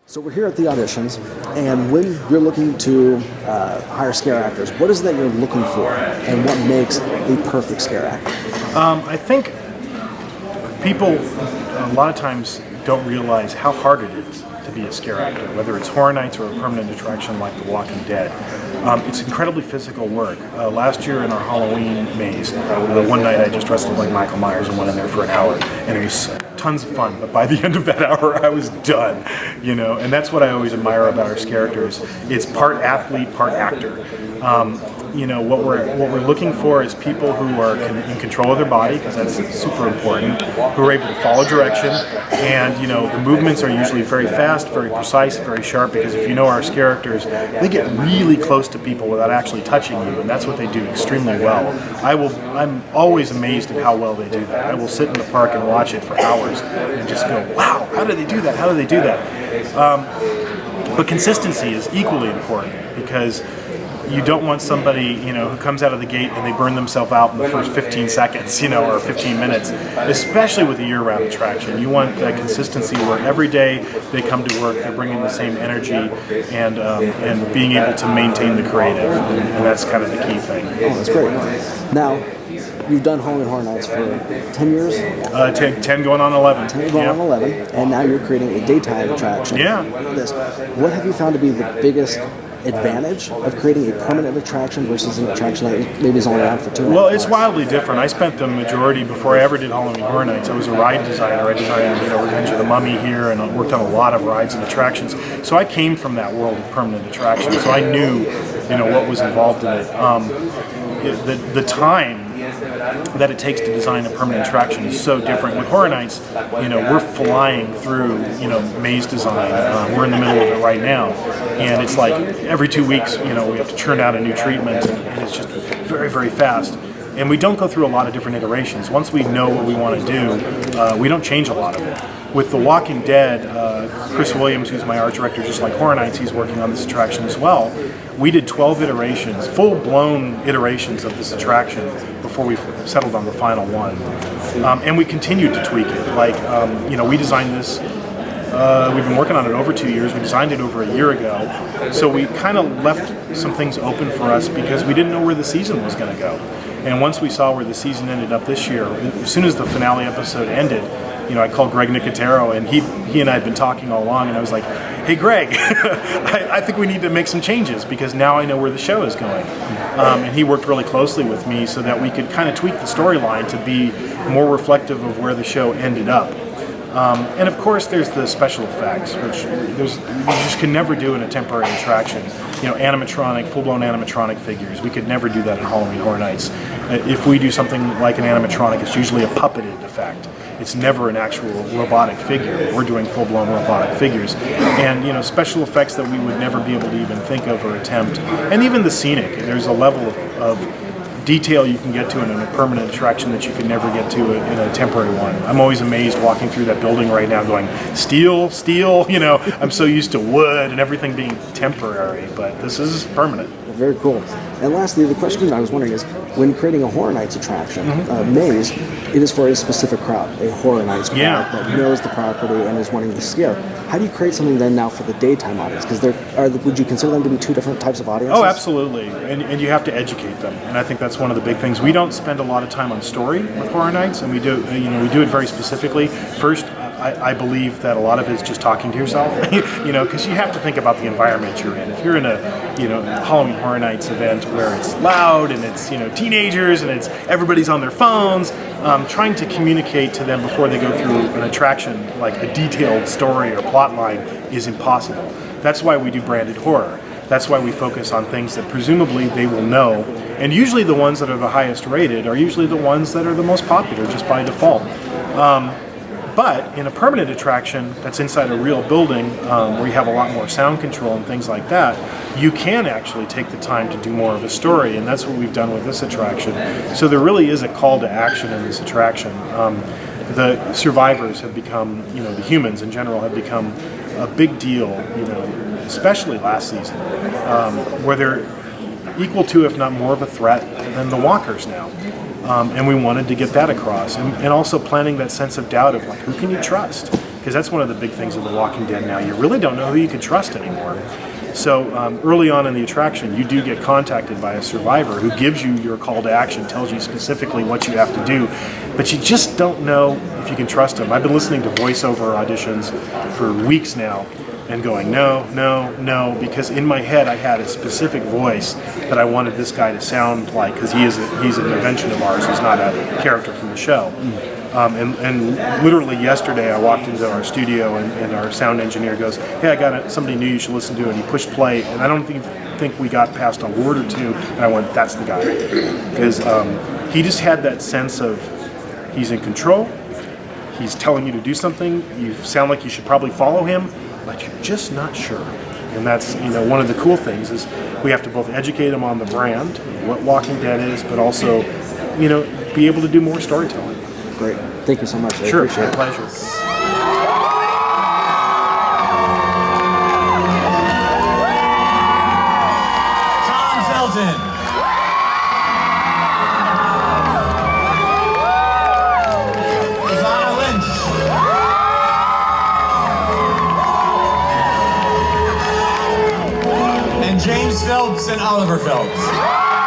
So we're here at the auditions, and when you're looking to hire scare actors, what is it that you're looking for, and what makes a perfect scare actor? I think people a lot of times don't realize how hard it is to be a scare actor, whether it's Horror Nights or a permanent attraction like The Walking Dead. It's incredibly physical work. Last year in our Halloween maze, one night I just dressed up like Michael Myers and went in there for an hour, and it was tons of fun, but by the end of that hour I was done, and that's what I always admire about our characters. It's part athlete, part actor. What we're looking for is people who are in control of their body, because that's super important, who are able to follow direction, and the movements are usually very fast, very precise, very sharp, because if you know our characters, they get really close to people without actually touching you, and that's what they do extremely well. I'm always amazed at how well they do that. I will sit in the park and watch it for hours and just go, wow, how do they do that? How do they do that? But consistency is equally important, because you don't want somebody, who comes out of the gate and they burn themselves out in the first 15 seconds, or 15 minutes, especially with a year-round attraction. You want that consistency where every day they come to work, they're bringing the same energy and being able to maintain the creative, and that's kind of the key thing. Oh, that's great. Now, you've done Halloween Horror Nights for 10 years? 10 going on 11. 10 going on 11, and now you're creating a daytime attraction. Yeah. What have you found to be the biggest advantage of creating a permanent attraction versus an attraction that maybe is only around for 2 months? Well, it's wildly different. I spent the majority, before I ever did Halloween Horror Nights, I was a ride designer. I designed Revenge of the Mummy here, and I worked on a lot of rides and attractions. So I came from that world of permanent attractions, so I knew what was involved in it. The time that it takes to design a permanent attraction is so different. With Horror Nights, we're flying through, maze design. We're in the middle of it right now, and it's like every 2 weeks, we have to churn out a new treatment, and it's just very, very fast. And we don't go through a lot of different iterations. Once we know what we want to do, we don't change a lot of it. With The Walking Dead, Chris Williams, who's my art director, just like Horror Nights, he's working on this attraction as well. We did 12 iterations, full-blown iterations of this attraction before we settled on the final one. And we continued to tweak it. We designed this, we've been working on it over 2 years. We designed it over a year ago. So we kind of left some things open for us because we didn't know where the season was going to go. And once we saw where the season ended up this year, as soon as the finale episode ended, I called Greg Nicotero, and he and I had been talking all along, and I was like, hey, Greg, I think we need to make some changes, because now I know where the show is going. And he worked really closely with me so that we could kind of tweak the storyline to be more reflective of where the show ended up. And of course, there's the special effects, which you just can never do in a temporary attraction. Animatronic, full-blown animatronic figures. We could never do that in Halloween Horror Nights. If we do something like an animatronic, it's usually a puppeted effect. It's never an actual robotic figure. We're doing full-blown robotic figures. And, special effects that we would never be able to even think of or attempt. And even the scenic. There's a level of detail you can get to in a permanent attraction that you can never get to in a temporary one. I'm always amazed walking through that building right now going, steel, steel, I'm so used to wood and everything being temporary, but this is permanent. Very cool. And lastly, the question I was wondering is, when creating a Horror Nights attraction, maze, it is for a specific crowd, a Horror Nights crowd that knows the property and is wanting to scare. How do you create something then now for the daytime audience? Because would you consider them to be two different types of audiences? Oh, absolutely. And you have to educate them. And I think that's one of the big things. We don't spend a lot of time on story with Horror Nights, and we do it very specifically. First, I believe that a lot of it is just talking to yourself, because you have to think about the environment you're in. If you're in a, Halloween Horror Nights event where it's loud and it's, teenagers and it's everybody's on their phones, trying to communicate to them before they go through an attraction like a detailed story or plot line is impossible. That's why we do branded horror. That's why we focus on things that presumably they will know, and usually the ones that are the highest rated are usually the ones that are the most popular just by default. But in a permanent attraction that's inside a real building, where you have a lot more sound control and things like that, you can actually take the time to do more of a story, and that's what we've done with this attraction. So there really is a call to action in this attraction. The survivors have become, the humans in general have become a big deal, especially last season, where they're equal to, if not more of a threat than the walkers now. And we wanted to get that across, and also planting that sense of doubt of who can you trust? because that's one of the big things of The Walking Dead now. You really don't know who you can trust anymore. So early on in the attraction, you do get contacted by a survivor who gives you your call to action, tells you specifically what you have to do, but you just don't know if you can trust him. I've been listening to voiceover auditions for weeks now and going, no, no, no, because in my head I had a specific voice that I wanted this guy to sound like, because he's an invention of ours, he's not a character from the show. And literally yesterday I walked into our studio and our sound engineer goes, hey, I got somebody new you should listen to, and he pushed play, and I don't think we got past a word or two, and I went, that's the guy. Because he just had that sense of he's in control, he's telling you to do something, you sound like you should probably follow him, but you're just not sure. And that's, one of the cool things is we have to both educate him on the brand, what Walking Dead is, but also, be able to do more storytelling. Great. Thank you so much. I Sure, appreciate my it. pleasure. Tom Felton. Ivana Lynch. And James Phelps and Oliver Phelps.